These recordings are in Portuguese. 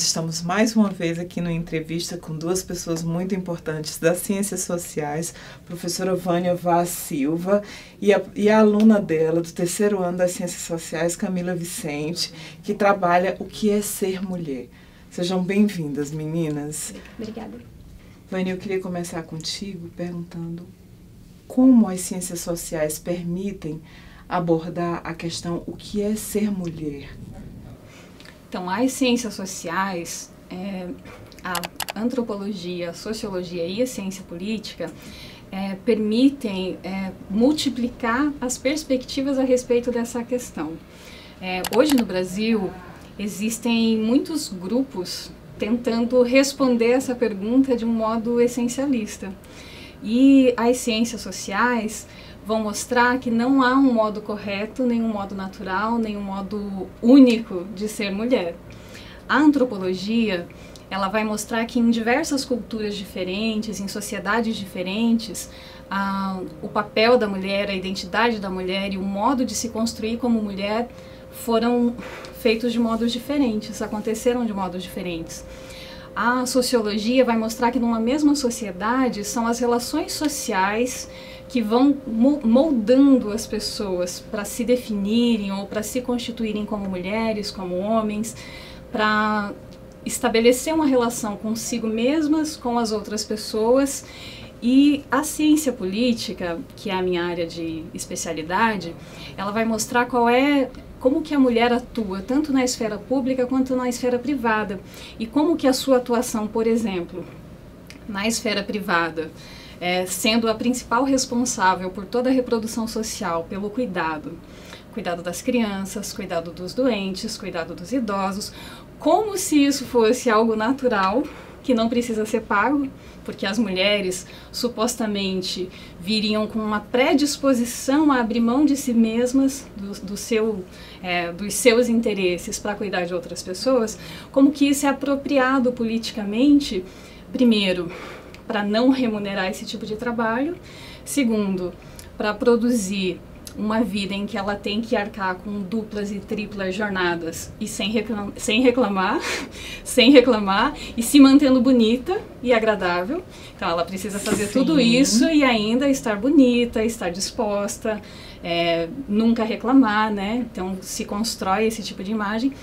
estamos mais uma vez aqui numa entrevista com duas pessoas muito importantes das ciências sociais, a professora Vânia Vaz Silva e a aluna dela do terceiro ano das ciências sociais, Camila Vicente, que trabalha o que é ser mulher. Sejam bem-vindas, meninas. Obrigada. Vânia, eu queria começar contigo perguntando como as ciências sociais permitem abordar a questão o que é ser mulher. Então, as ciências sociais, a antropologia, a sociologia e a ciência política permitem multiplicar as perspectivas a respeito dessa questão. Hoje no Brasil existem muitos grupos tentando responder essa pergunta de um modo essencialista. E as ciências sociais vão mostrar que não há um modo correto, nenhum modo natural, nenhum modo único de ser mulher. A antropologia, ela vai mostrar que em diversas culturas diferentes, em sociedades diferentes, o papel da mulher, a identidade da mulher e o modo de se construir como mulher foram feitos de modos diferentes, aconteceram de modos diferentes. A sociologia vai mostrar que numa mesma sociedade são as relações sociais que vão moldando as pessoas para se definirem ou para se constituírem como mulheres, como homens, para estabelecer uma relação consigo mesmas, com as outras pessoas. E a ciência política, que é a minha área de especialidade, ela vai mostrar como que a mulher atua, tanto na esfera pública quanto na esfera privada. E como que a sua atuação, por exemplo, na esfera privada, sendo a principal responsável por toda a reprodução social, pelo cuidado das crianças, cuidado dos doentes, cuidado dos idosos, como se isso fosse algo natural, que não precisa ser pago, porque as mulheres supostamente viriam com uma predisposição a abrir mão de si mesmas, dos seus interesses para cuidar de outras pessoas, como que isso é apropriado politicamente, primeiro, para não remunerar esse tipo de trabalho, segundo, para produzir uma vida em que ela tem que arcar com duplas e triplas jornadas e sem reclamar, e se mantendo bonita e agradável. Então ela precisa fazer tudo isso e ainda estar bonita, estar disposta, nunca reclamar, né? Então se constrói esse tipo de imagem.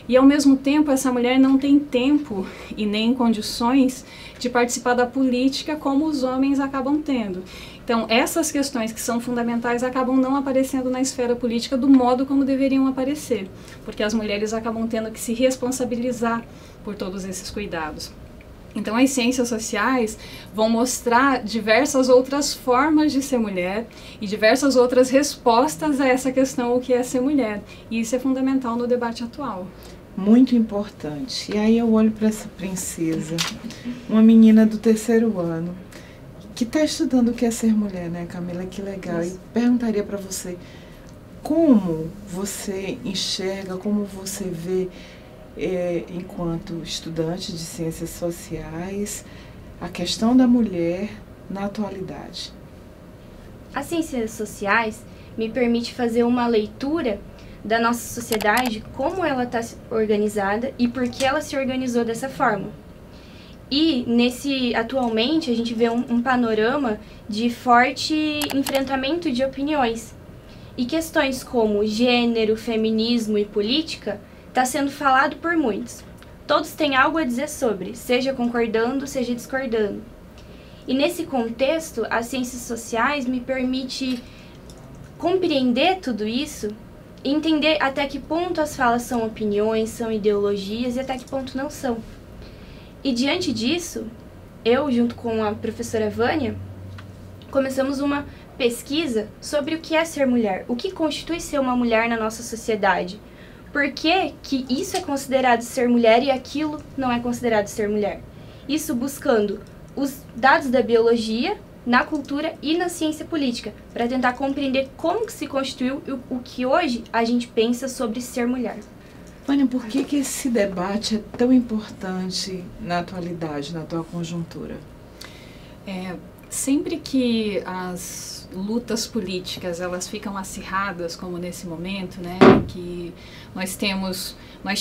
E ao mesmo tempo essa mulher não tem tempo e nem condições de participar da política como os homens acabam tendo. Então, essas questões que são fundamentais acabam não aparecendo na esfera política do modo como deveriam aparecer, porque as mulheres acabam tendo que se responsabilizar por todos esses cuidados. Então, as ciências sociais vão mostrar diversas outras formas de ser mulher e diversas outras respostas a essa questão, o que é ser mulher. E isso é fundamental no debate atual. Muito importante. E aí eu olho para essa princesa, uma menina do terceiro ano, que está estudando o que é ser mulher, né, Camila? Que legal. E perguntaria para você, como você enxerga, como você vê, enquanto estudante de ciências sociais, a questão da mulher na atualidade? As ciências sociais me permite fazer uma leitura da nossa sociedade, como ela está organizada e por que ela se organizou dessa forma. E atualmente a gente vê um panorama de forte enfrentamento de opiniões. E questões como gênero, feminismo e política está sendo falado por muitos. Todos têm algo a dizer sobre, seja concordando, seja discordando. E nesse contexto, as ciências sociais me permite compreender tudo isso e entender até que ponto as falas são opiniões, são ideologias e até que ponto não são. E diante disso, eu, junto com a professora Vânia, começamos uma pesquisa sobre o que é ser mulher, o que constitui ser uma mulher na nossa sociedade. Por que que isso é considerado ser mulher e aquilo não é considerado ser mulher? Isso buscando os dados da biologia, na cultura e na ciência política, para tentar compreender como que se constituiu o que hoje a gente pensa sobre ser mulher. Vânia, por que esse debate é tão importante na atualidade, na atual conjuntura? Sempre que as as lutas políticas elas ficam acirradas, como nesse momento, né, que nós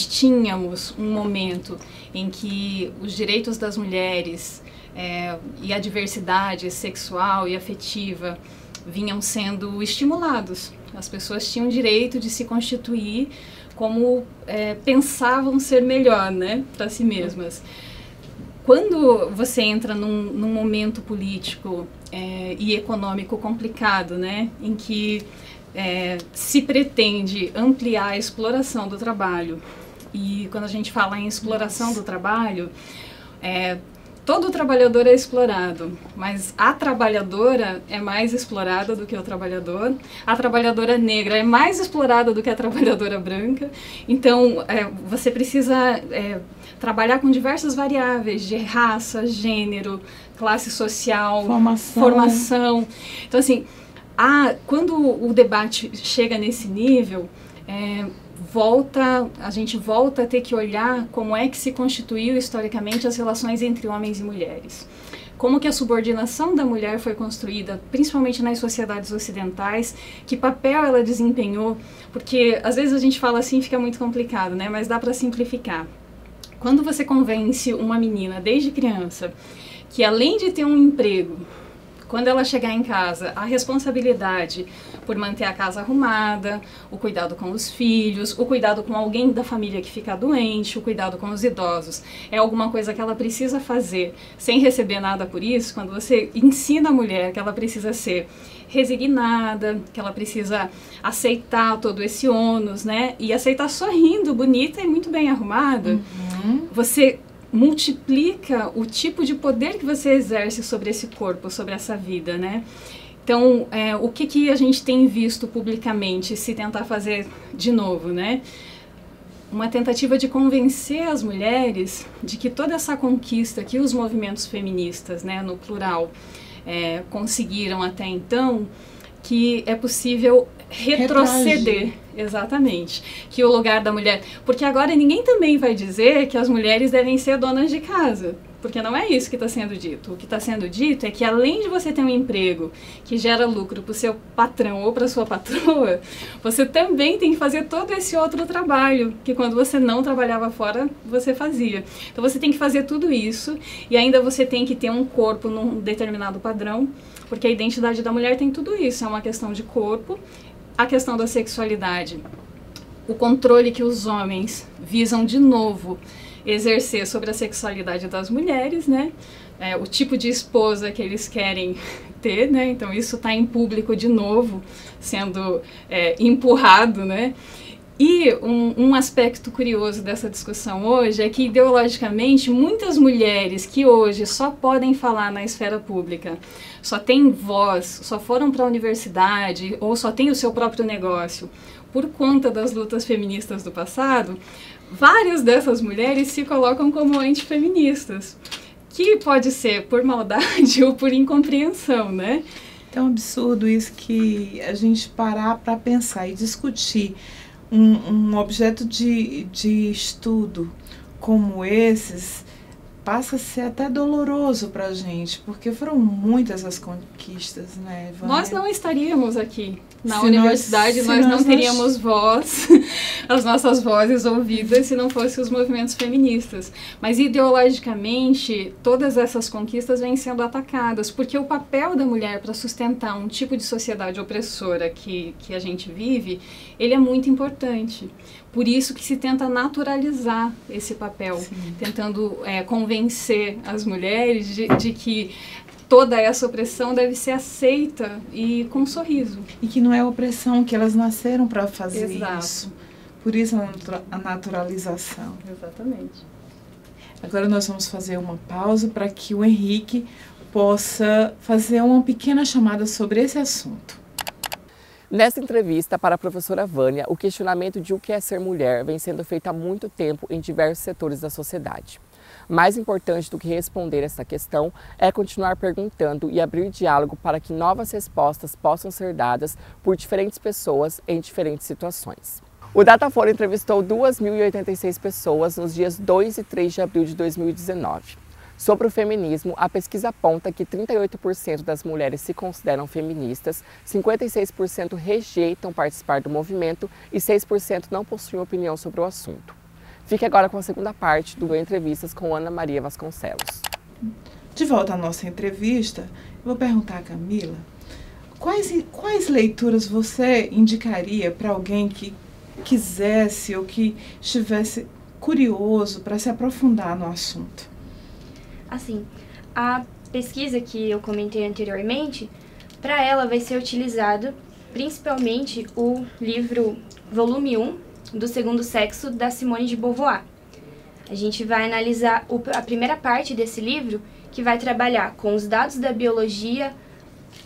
tínhamos um momento em que os direitos das mulheres e a diversidade sexual e afetiva vinham sendo estimulados. As pessoas tinham direito de se constituir como pensavam ser melhor, né, para si mesmas. Quando você entra num momento político e econômico complicado, né, em que se pretende ampliar a exploração do trabalho, e quando a gente fala em exploração do trabalho, todo trabalhador é explorado, mas a trabalhadora é mais explorada do que o trabalhador, a trabalhadora negra é mais explorada do que a trabalhadora branca, então você precisa trabalhar com diversas variáveis de raça, gênero, classe social, formação. Então, assim, quando o debate chega nesse nível, a gente volta a ter que olhar como é que se constituiu historicamente as relações entre homens e mulheres. Como que a subordinação da mulher foi construída, principalmente nas sociedades ocidentais, que papel ela desempenhou, porque às vezes a gente fala assim, fica muito complicado, né? Mas dá para simplificar. Quando você convence uma menina desde criança que além de ter um emprego, quando ela chegar em casa, a responsabilidade por manter a casa arrumada, o cuidado com os filhos, o cuidado com alguém da família que fica doente, o cuidado com os idosos, é alguma coisa que ela precisa fazer sem receber nada por isso, quando você ensina a mulher que ela precisa ser resignada, que ela precisa aceitar todo esse ônus, né? E aceitar sorrindo, bonita e muito bem arrumada, você multiplica o tipo de poder que você exerce sobre esse corpo, sobre essa vida, né? Então, o que a gente tem visto publicamente se tentar fazer de novo, né? Uma tentativa de convencer as mulheres de que toda essa conquista que os movimentos feministas, né, no plural, conseguiram até então, que é possível retroceder. Exatamente. Que o lugar da mulher... Porque agora ninguém também vai dizer que as mulheres devem ser donas de casa. Porque não é isso que está sendo dito. O que está sendo dito é que além de você ter um emprego que gera lucro para o seu patrão ou para sua patroa, você também tem que fazer todo esse outro trabalho que quando você não trabalhava fora, você fazia. Então você tem que fazer tudo isso e ainda você tem que ter um corpo num determinado padrão, porque a identidade da mulher tem tudo isso. É uma questão de corpo, a questão da sexualidade, o controle que os homens visam de novo exercer sobre a sexualidade das mulheres, né? O tipo de esposa que eles querem ter, né? Então isso está em público de novo, sendo empurrado, né? E um aspecto curioso dessa discussão hoje é que, ideologicamente, muitas mulheres que hoje só podem falar na esfera pública, só têm voz, só foram para a universidade ou só têm o seu próprio negócio por conta das lutas feministas do passado, várias dessas mulheres se colocam como antifeministas, que pode ser por maldade ou por incompreensão, né? É um absurdo isso, que a gente parar para pensar e discutir um objeto de estudo como esses passa a ser até doloroso para a gente, porque foram muitas as conquistas, né, Vânia? Nós não estaríamos aqui na universidade, nós não teríamos voz, as nossas vozes ouvidas, se não fossem os movimentos feministas. Mas ideologicamente, todas essas conquistas vêm sendo atacadas, porque o papel da mulher para sustentar um tipo de sociedade opressora que a gente vive, ele é muito importante. Por isso que se tenta naturalizar esse papel, tentando convencer as mulheres de que toda essa opressão deve ser aceita e com um sorriso. E que não é opressão, que elas nasceram para fazer isso. Por isso a naturalização. Exatamente. Agora nós vamos fazer uma pausa para que o Henrique possa fazer uma pequena chamada sobre esse assunto. Nessa entrevista para a professora Vânia, o questionamento de o que é ser mulher vem sendo feito há muito tempo em diversos setores da sociedade. Mais importante do que responder essa questão é continuar perguntando e abrir diálogo para que novas respostas possam ser dadas por diferentes pessoas em diferentes situações. O Datafolha entrevistou 2.086 pessoas nos dias 2 e 3 de abril de 2019. Sobre o feminismo, a pesquisa aponta que 38% das mulheres se consideram feministas, 56% rejeitam participar do movimento e 6% não possuem opinião sobre o assunto. Fique agora com a segunda parte do Entrevistas com Ana Maria Vasconcelos. De volta à nossa entrevista, eu vou perguntar a Camila, quais leituras você indicaria para alguém que quisesse ou que estivesse curioso para se aprofundar no assunto? Assim, a pesquisa que eu comentei anteriormente, para ela vai ser utilizado principalmente o livro volume 1 do Segundo Sexo, da Simone de Beauvoir. A gente vai analisar a primeira parte desse livro, que vai trabalhar com os dados da biologia,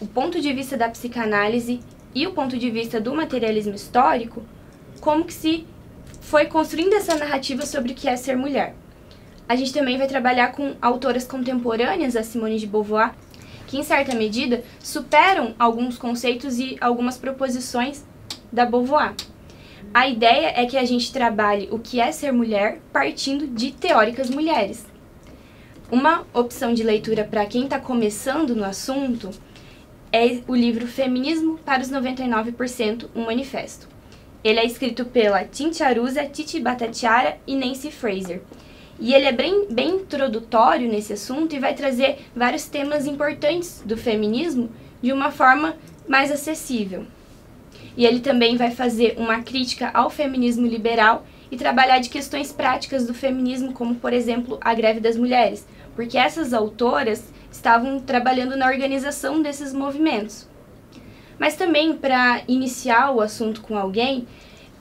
o ponto de vista da psicanálise e o ponto de vista do materialismo histórico, como que se foi construindo essa narrativa sobre o que é ser mulher. A gente também vai trabalhar com autoras contemporâneas a Simone de Beauvoir, que em certa medida superam alguns conceitos e algumas proposições da Beauvoir. A ideia é que a gente trabalhe o que é ser mulher partindo de teóricas mulheres. Uma opção de leitura para quem está começando no assunto é o livro Feminismo para os 99%, um manifesto. Ele é escrito pela Cinthia Arruza, Titi Bhattacharya e Nancy Fraser. E ele é bem introdutório nesse assunto e vai trazer vários temas importantes do feminismo de uma forma mais acessível. E ele também vai fazer uma crítica ao feminismo liberal e trabalhar de questões práticas do feminismo, como, por exemplo, a greve das mulheres, porque essas autoras estavam trabalhando na organização desses movimentos. Mas também, para iniciar o assunto com alguém,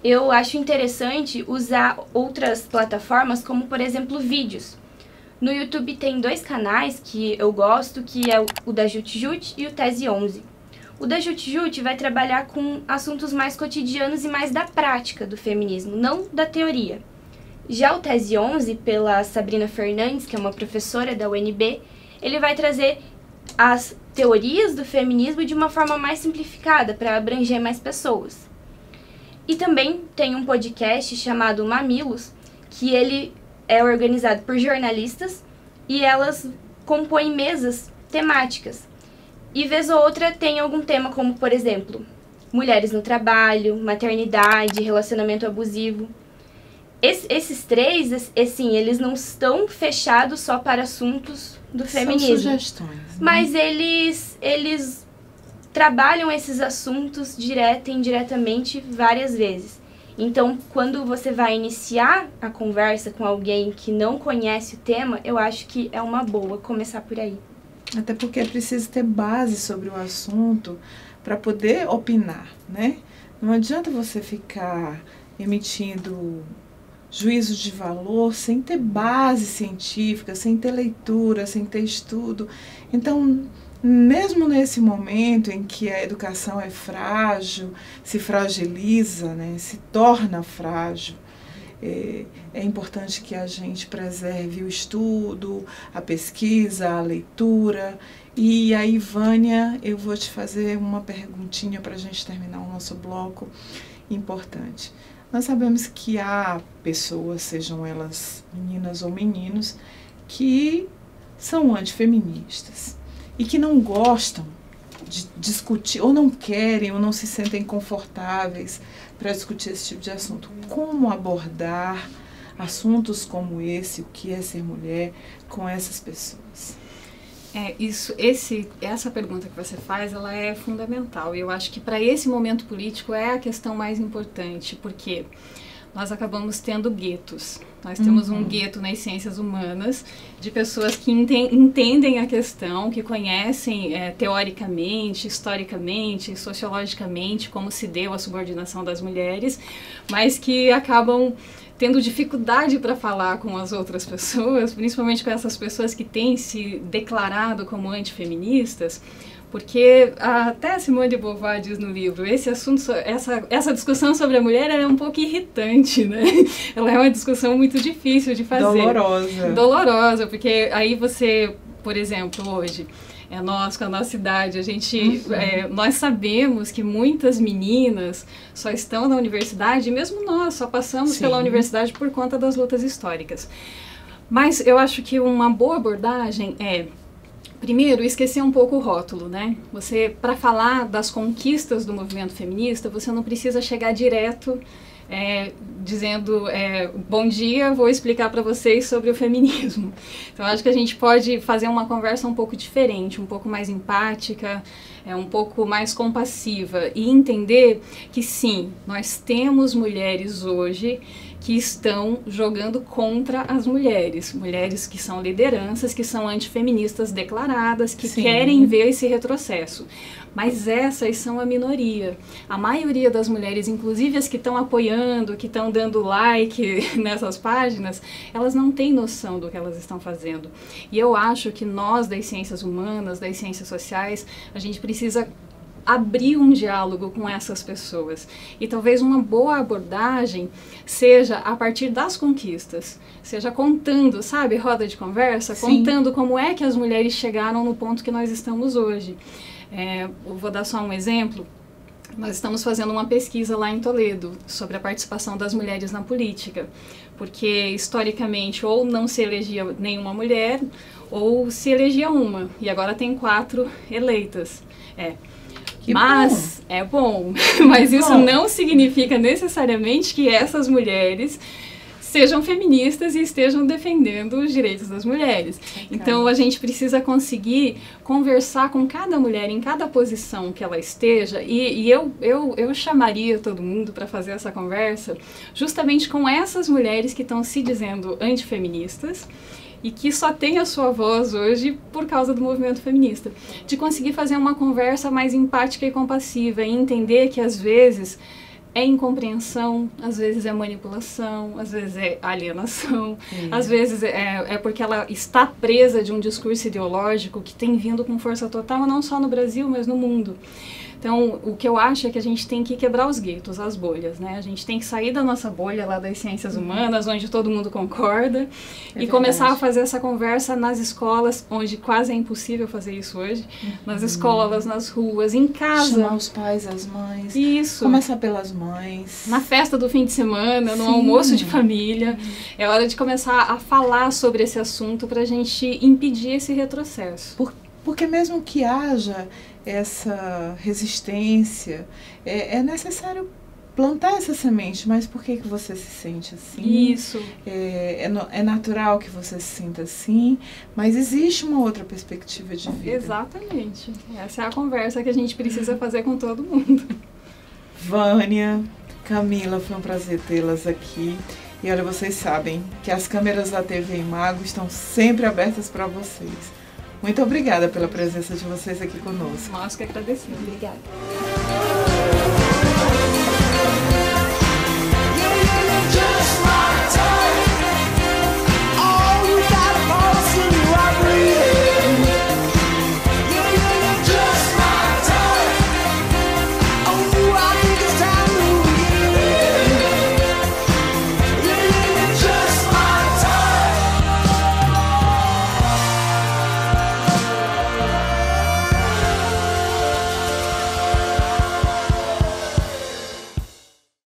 eu acho interessante usar outras plataformas, como, por exemplo, vídeos. No YouTube tem 2 canais que eu gosto, que é o da Jut Jut e o Tese 11. O da Jut Jut vai trabalhar com assuntos mais cotidianos e mais da prática do feminismo, não da teoria. Já o Tese 11, pela Sabrina Fernandes, que é uma professora da UNB, ele vai trazer as teorias do feminismo de uma forma mais simplificada, para abranger mais pessoas. E também tem um podcast chamado Mamilos, que ele é organizado por jornalistas e elas compõem mesas temáticas. E vez ou outra tem algum tema como, por exemplo, mulheres no trabalho, maternidade, relacionamento abusivo. Esses 3, assim, eles não estão fechados só para assuntos do feminismo. São sugestões, né? Mas eles trabalham esses assuntos direta e indiretamente várias vezes. Então, quando você vai iniciar a conversa com alguém que não conhece o tema, eu acho que é uma boa começar por aí. Até porque é preciso ter base sobre o assunto para poder opinar, né? Não adianta você ficar emitindo juízos de valor sem ter base científica, sem ter leitura, sem ter estudo. Então, mesmo nesse momento em que a educação é frágil, se fragiliza, né, se torna frágil, é importante que a gente preserve o estudo, a pesquisa, a leitura. E aí, Vânia, eu vou te fazer uma perguntinha para a gente terminar o nosso bloco importante. Nós sabemos que há pessoas, sejam elas meninas ou meninos, que são antifeministas e que não gostam de discutir, ou não querem, ou não se sentem confortáveis para discutir esse tipo de assunto. Como abordar assuntos como esse, o que é ser mulher, com essas pessoas? Essa pergunta que você faz, ela é fundamental. Eu acho que para esse momento político é a questão mais importante, porque nós acabamos tendo guetos. Nós temos um gueto nas ciências humanas de pessoas que entendem a questão, que conhecem teoricamente, historicamente, sociologicamente como se deu a subordinação das mulheres, mas que acabam tendo dificuldade para falar com as outras pessoas, principalmente com essas pessoas que têm se declarado como antifeministas, porque até Simone de Beauvoir diz no livro, esse assunto, essa discussão sobre a mulher é um pouco irritante, né? Ela é uma discussão muito difícil de fazer. Dolorosa, porque aí você, por exemplo, hoje, nós com a nossa idade, nós sabemos que muitas meninas só estão na universidade, e mesmo nós só passamos pela universidade por conta das lutas históricas. Mas eu acho que uma boa abordagem é, primeiro, esquecer um pouco o rótulo, né? Você, para falar das conquistas do movimento feminista, você não precisa chegar direto dizendo, bom dia, vou explicar para vocês sobre o feminismo. Então, acho que a gente pode fazer uma conversa um pouco diferente, um pouco mais empática, um pouco mais compassiva e entender que sim, nós temos mulheres hoje que estão jogando contra as mulheres que são lideranças, que são antifeministas declaradas, que querem ver esse retrocesso. Mas essas são a minoria. A maioria das mulheres, inclusive as que estão apoiando, que estão dando like nessas páginas, elas não têm noção do que elas estão fazendo. E eu acho que nós, das ciências humanas, das ciências sociais, a gente precisa abrir um diálogo com essas pessoas. E talvez uma boa abordagem seja a partir das conquistas, seja contando, sabe, roda de conversa, contando como é que as mulheres chegaram no ponto que nós estamos hoje. Eu vou dar só um exemplo. Nós estamos fazendo uma pesquisa lá em Toledo sobre a participação das mulheres na política, porque historicamente ou não se elegia nenhuma mulher ou se elegia uma, e agora tem 4 eleitas. Mas é bom, mas isso não significa necessariamente que essas mulheres sejam feministas e estejam defendendo os direitos das mulheres. Então a gente precisa conseguir conversar com cada mulher em cada posição que ela esteja, e eu chamaria todo mundo para fazer essa conversa justamente com essas mulheres que estão se dizendo antifeministas e que só tem a sua voz hoje por causa do movimento feminista, de conseguir fazer uma conversa mais empática e compassiva e entender que às vezes é incompreensão, às vezes é manipulação, às vezes é alienação, às vezes é porque ela está presa de um discurso ideológico que tem vindo com força total, não só no Brasil, mas no mundo. Então, o que eu acho é que a gente tem que quebrar os guetos, as bolhas, né? A gente tem que sair da nossa bolha lá das ciências humanas, onde todo mundo concorda, e começar a fazer essa conversa nas escolas, onde quase é impossível fazer isso hoje, nas escolas, nas ruas, em casa. Chamar os pais, as mães. Isso. Começar pelas mães. Na festa do fim de semana, no almoço de família. É hora de começar a falar sobre esse assunto para a gente impedir esse retrocesso. Porque mesmo que haja essa resistência, é necessário plantar essa semente. Mas por que você se sente assim? Isso. É natural que você se sinta assim, mas existe uma outra perspectiva de vida. Exatamente. Essa é a conversa que a gente precisa fazer com todo mundo. Vânia, Camila, foi um prazer tê-las aqui. E olha, vocês sabem que as câmeras da TV Imago estão sempre abertas para vocês. Muito obrigada pela presença de vocês aqui conosco. Nós que agradecemos. Obrigada.